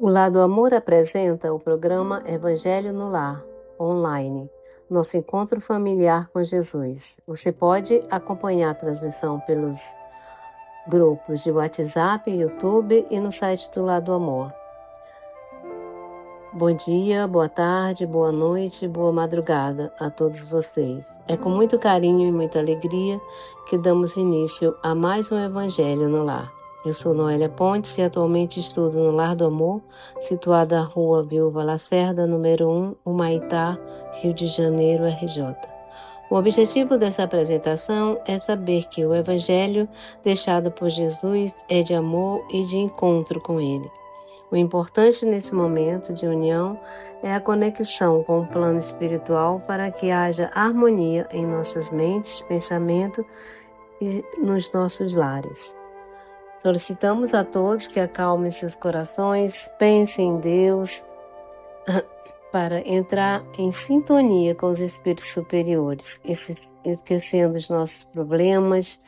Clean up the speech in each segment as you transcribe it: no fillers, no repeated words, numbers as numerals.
O Lado Amor apresenta o programa Evangelho no Lar, online, nosso encontro familiar com Jesus. Você pode acompanhar a transmissão pelos grupos de WhatsApp, YouTube e no site do Lado Amor. Bom dia, boa tarde, boa noite, boa madrugada a todos vocês. É com muito carinho e muita alegria que damos início a mais um Evangelho no Lar. Eu sou Noélia Pontes e atualmente estudo no Lar do Amor, situado na Rua Viúva Lacerda, número 1, Humaitá, Rio de Janeiro, RJ. O objetivo dessa apresentação é saber que o Evangelho deixado por Jesus é de amor e de encontro com Ele. O importante nesse momento de união é a conexão com o plano espiritual para que haja harmonia em nossas mentes, pensamento e nos nossos lares. Solicitamos a todos que acalmem seus corações, pensem em Deus, para entrar em sintonia com os espíritos superiores, esquecendo os nossos problemas,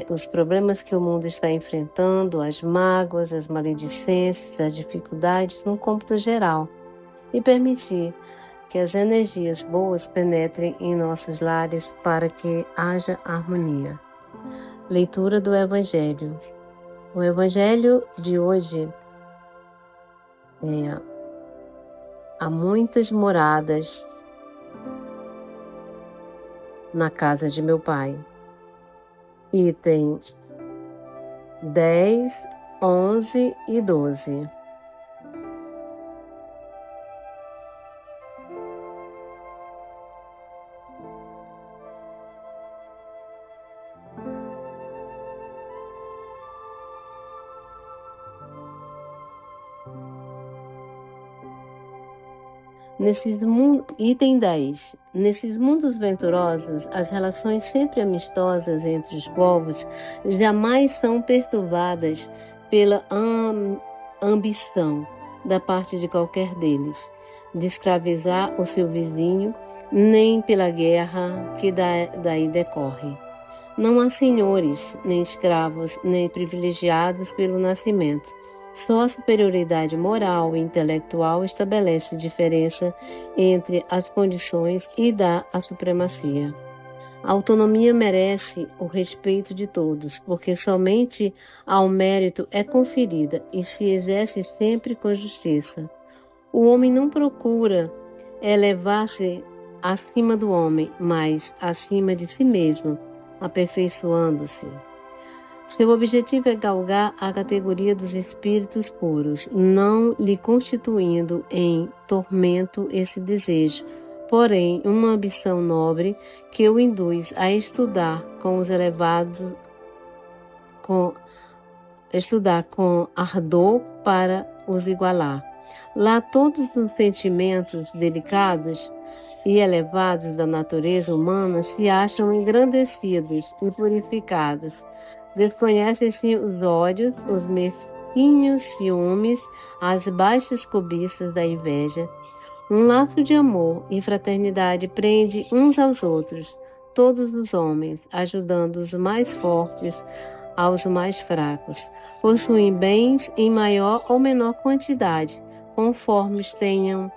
os problemas que o mundo está enfrentando, as mágoas, as maledicências, as dificuldades no cômputo geral, e permitir que as energias boas penetrem em nossos lares para que haja harmonia. Leitura do Evangelho. O Evangelho de hoje é: há muitas moradas na casa de meu Pai. Item 10, 11 e 12. Item 10. Nesses mundos venturosos, as relações sempre amistosas entre os povos jamais são perturbadas pela ambição da parte de qualquer deles de escravizar o seu vizinho, nem pela guerra que daí decorre. Não há senhores, nem escravos, nem privilegiados pelo nascimento. Só a superioridade moral e intelectual estabelece diferença entre as condições e dá a supremacia. A autonomia merece o respeito de todos, porque somente ao mérito é conferida e se exerce sempre com justiça. O homem não procura elevar-se acima do homem, mas acima de si mesmo, aperfeiçoando-se. Seu objetivo é galgar a categoria dos espíritos puros, não lhe constituindo em tormento esse desejo, porém uma ambição nobre que o induz a estudar com os elevados, estudar com ardor para os igualar. Lá todos os sentimentos delicados e elevados da natureza humana se acham engrandecidos e purificados. Desconhecem-se os ódios, os mesquinhos ciúmes, as baixas cobiças da inveja. Um laço de amor e fraternidade prende uns aos outros, todos os homens, ajudando os mais fortes aos mais fracos. Possuem bens em maior ou menor quantidade, conforme os tenham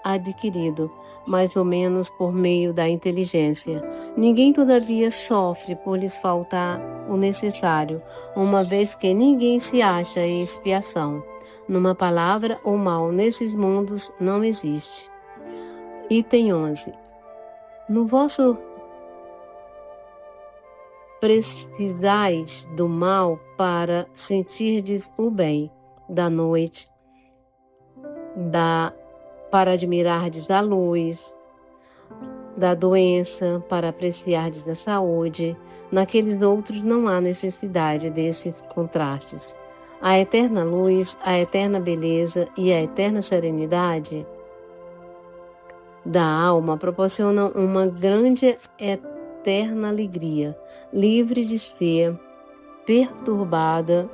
adquirido, mais ou menos por meio da inteligência. Ninguém, todavia, sofre por lhes faltar o necessário, uma vez que ninguém se acha em expiação. Numa palavra, o mal nesses mundos não existe. Item 11. No vosso precisais do mal para sentirdes o bem da noite, para admirardes a luz, da doença, para apreciardes a saúde. Naqueles outros não há necessidade desses contrastes. A eterna luz, a eterna beleza e a eterna serenidade da alma proporcionam uma grande eterna alegria, livre de ser perturbada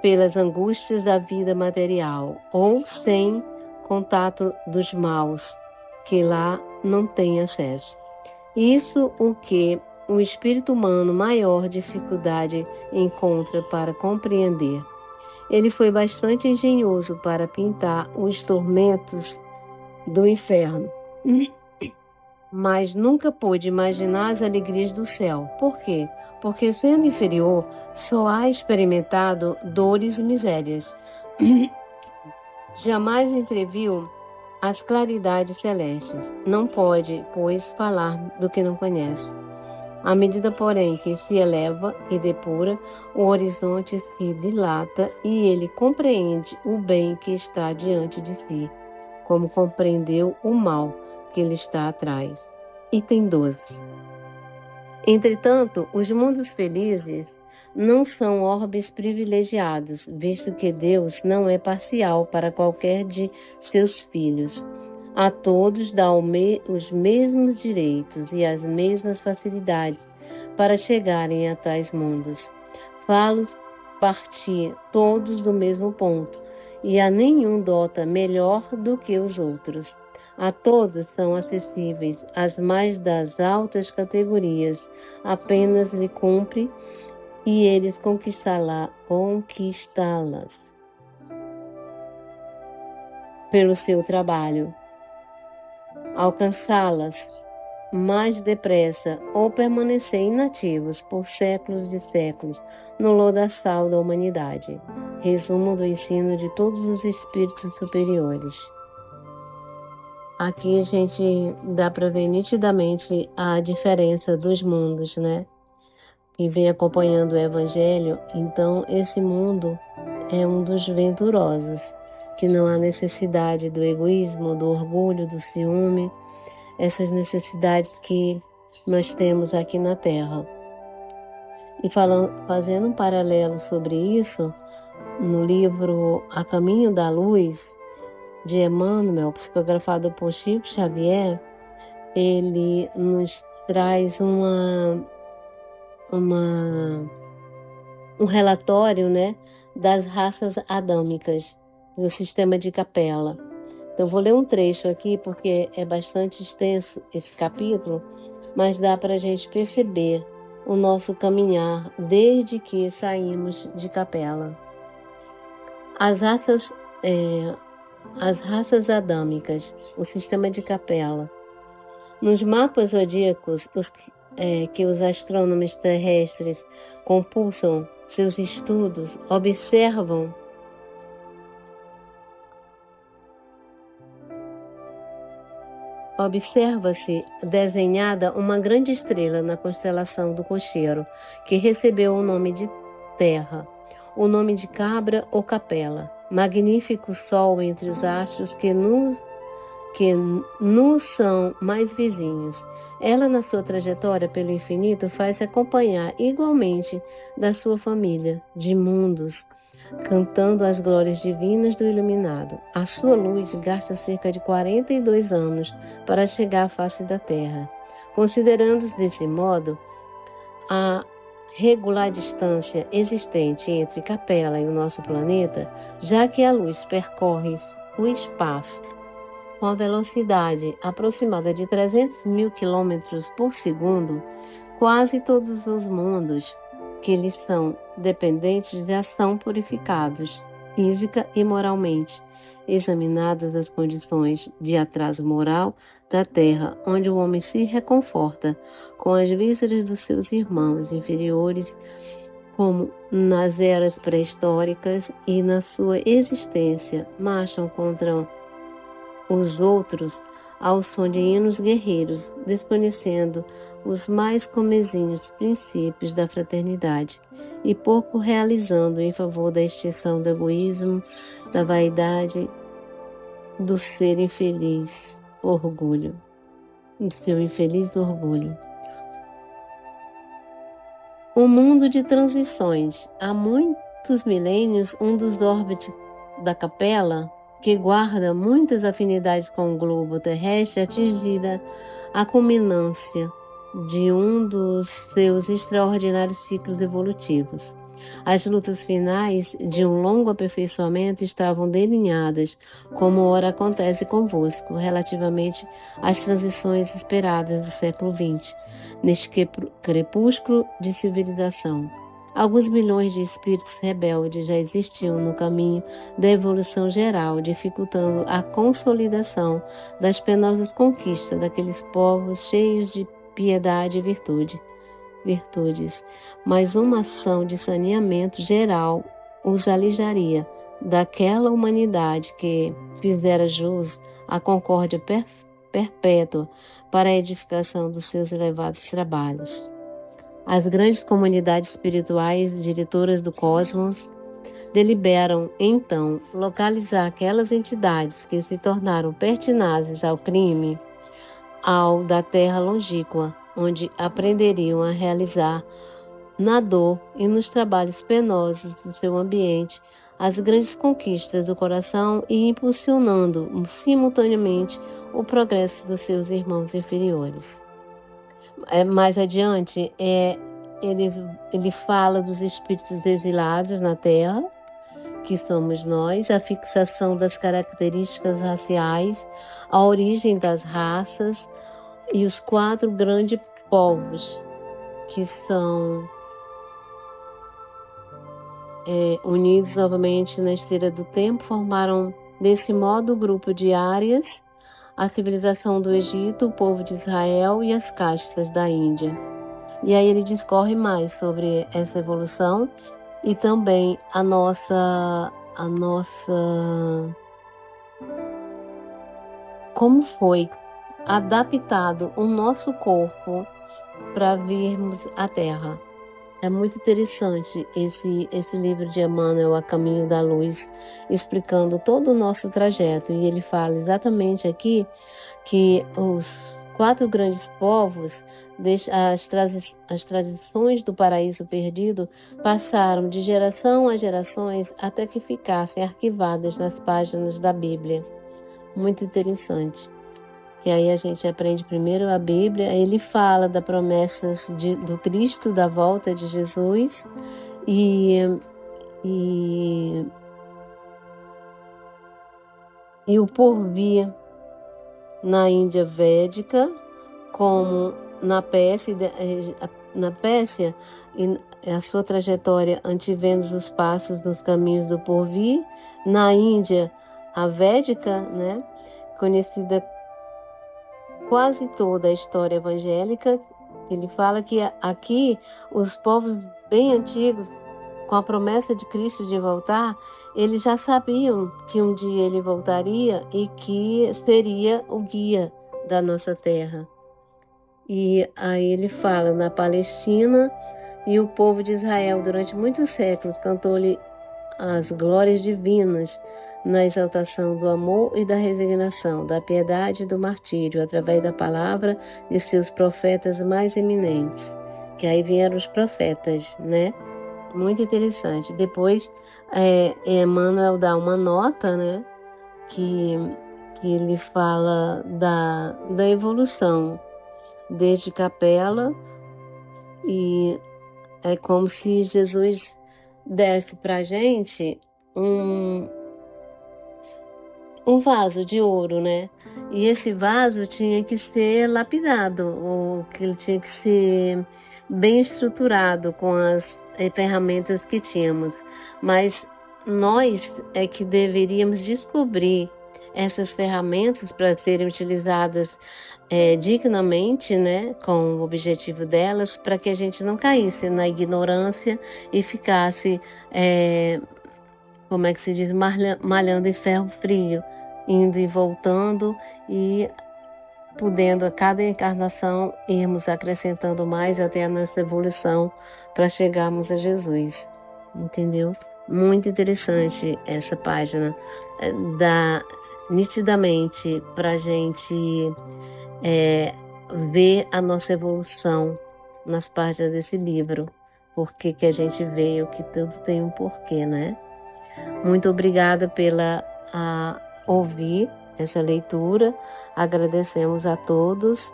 pelas angústias da vida material ou sem contato dos maus, que lá não tem acesso. Isso o que o espírito humano maior dificuldade encontra para compreender. Ele foi bastante engenhoso para pintar os tormentos do inferno, mas nunca pôde imaginar as alegrias do céu. Por quê? Porque, sendo inferior, só há experimentado dores e misérias. Jamais entreviu as claridades celestes. Não pode, pois, falar do que não conhece. À medida, porém, que se eleva e depura, o horizonte se dilata e ele compreende o bem que está diante de si, como compreendeu o mal que lhe está atrás. Item 12. Entretanto, os mundos felizes não são orbes privilegiados, visto que Deus não é parcial para qualquer de seus filhos. A todos dá os mesmos direitos e as mesmas facilidades para chegarem a tais mundos. Fá-los partir todos do mesmo ponto, e a nenhum dota melhor do que os outros. A todos são acessíveis as mais das altas categorias, apenas lhe cumpre e eles conquistá-las pelo seu trabalho, alcançá-las mais depressa ou permanecer inativos por séculos de séculos no lodaçal da humanidade. Resumo do ensino de todos os espíritos superiores. Aqui a gente dá para ver nitidamente a diferença dos mundos, né? Quem vem acompanhando o Evangelho, então esse mundo é um dos venturosos, que não há necessidade do egoísmo, do orgulho, do ciúme, essas necessidades que nós temos aqui na Terra. E fazendo um paralelo sobre isso, no livro A Caminho da Luz, de Emmanuel, psicografado por Chico Xavier, ele nos traz um relatório, né, das raças adâmicas, do sistema de Capela. Então, vou ler um trecho aqui, porque é bastante extenso esse capítulo, mas dá para a gente perceber o nosso caminhar desde que saímos de Capela. As raças adâmicas, o sistema de Capela. Nos mapas zodíacos que os astrônomos terrestres compulsam seus estudos, observa-se desenhada uma grande estrela na constelação do Cocheiro, que recebeu o nome de Terra, o nome de Cabra ou Capela. Magnífico sol entre os astros que nos são mais vizinhos. Ela, na sua trajetória pelo infinito, faz-se acompanhar igualmente da sua família, de mundos, cantando as glórias divinas do iluminado. A sua luz gasta cerca de 42 anos para chegar à face da Terra. Considerando-se desse modo, a regular distância existente entre Capela e o nosso planeta, já que a luz percorre o espaço com a velocidade aproximada de 300 mil quilômetros por segundo, quase todos os mundos que lhes são dependentes já são purificados, física e moralmente, examinadas as condições de atraso moral da Terra, onde o homem se reconforta com as vísceras dos seus irmãos inferiores, como nas eras pré-históricas, e na sua existência marcham contra os outros ao som de hinos guerreiros, desconhecendo os mais comezinhos princípios da fraternidade e pouco realizando em favor da extinção do egoísmo, da vaidade, do ser infeliz orgulho, do seu infeliz orgulho. Um mundo de transições. Há muitos milênios, um dos órbites da Capela, que guarda muitas afinidades com o globo terrestre, atingida a culminância de um dos seus extraordinários ciclos evolutivos. As lutas finais de um longo aperfeiçoamento estavam delineadas, como ora acontece convosco, relativamente às transições esperadas do século XX, neste crepúsculo de civilização. Alguns milhões de espíritos rebeldes já existiam no caminho da evolução geral, dificultando a consolidação das penosas conquistas daqueles povos cheios de piedade e virtudes, mas uma ação de saneamento geral os alijaria daquela humanidade que fizera jus à concórdia perpétua para a edificação dos seus elevados trabalhos. As grandes comunidades espirituais diretoras do cosmos deliberam, então, localizar aquelas entidades que se tornaram pertinazes ao crime, ao da terra longínqua, onde aprenderiam a realizar, na dor e nos trabalhos penosos do seu ambiente, as grandes conquistas do coração e impulsionando simultaneamente o progresso dos seus irmãos inferiores. Mais adiante, ele fala dos espíritos exilados na Terra, que somos nós, a fixação das características raciais, a origem das raças e os 4 grandes povos, que são unidos novamente na esteira do tempo, formaram desse modo o grupo de áreas, a civilização do Egito, o povo de Israel e as castas da Índia. E aí ele discorre mais sobre essa evolução e também a nossa como foi adaptado o nosso corpo para virmos à Terra. É muito interessante esse livro de Emmanuel, A Caminho da Luz, explicando todo o nosso trajeto. E ele fala exatamente aqui que os 4 grandes povos, as tradições do paraíso perdido, passaram de geração a gerações até que ficassem arquivadas nas páginas da Bíblia. Muito interessante. Que aí a gente aprende primeiro a Bíblia, ele fala das promessas do Cristo, da volta de Jesus, e o porvir na Índia Védica, como na Pérsia e a sua trajetória antevendo os passos nos caminhos do porvir, na Índia a Védica, né, conhecida quase toda a história evangélica. Ele fala que aqui os povos bem antigos, com a promessa de Cristo de voltar, eles já sabiam que um dia ele voltaria e que seria o guia da nossa terra. E aí ele fala na Palestina, e o povo de Israel durante muitos séculos cantou-lhe as glórias divinas na exaltação do amor e da resignação, da piedade e do martírio, através da palavra de seus profetas mais eminentes. Que aí vieram os profetas, né? Muito interessante. Depois, Emmanuel dá uma nota, né? Que ele fala da evolução desde Capela, e é como se Jesus desse para a gente um vaso de ouro, né? E esse vaso tinha que ser lapidado, ou que ele tinha que ser bem estruturado com as ferramentas que tínhamos. Mas nós é que deveríamos descobrir essas ferramentas para serem utilizadas dignamente, né, com o objetivo delas, para que a gente não caísse na ignorância e ficasse, como é que se diz, malhando em ferro frio, indo e voltando e podendo a cada encarnação irmos acrescentando mais até a nossa evolução para chegarmos a Jesus, entendeu? Muito interessante essa página, dá nitidamente para a gente ver a nossa evolução nas páginas desse livro, porque que a gente veio, que tudo tem um porquê, né? Muito obrigada pela ouvir essa leitura, agradecemos a todos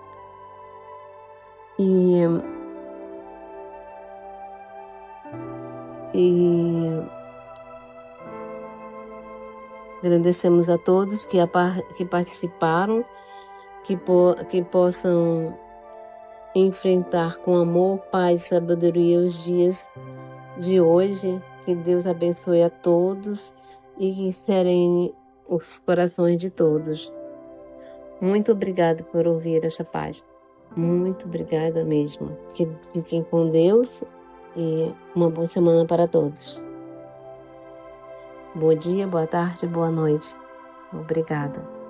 E agradecemos a todos que participaram, que possam enfrentar com amor, paz e sabedoria os dias de hoje. Que Deus abençoe a todos e que serene os corações de todos. Muito obrigada por ouvir essa página. Muito obrigada mesmo. Que fiquem com Deus e uma boa semana para todos. Bom dia, boa tarde, boa noite. Obrigada.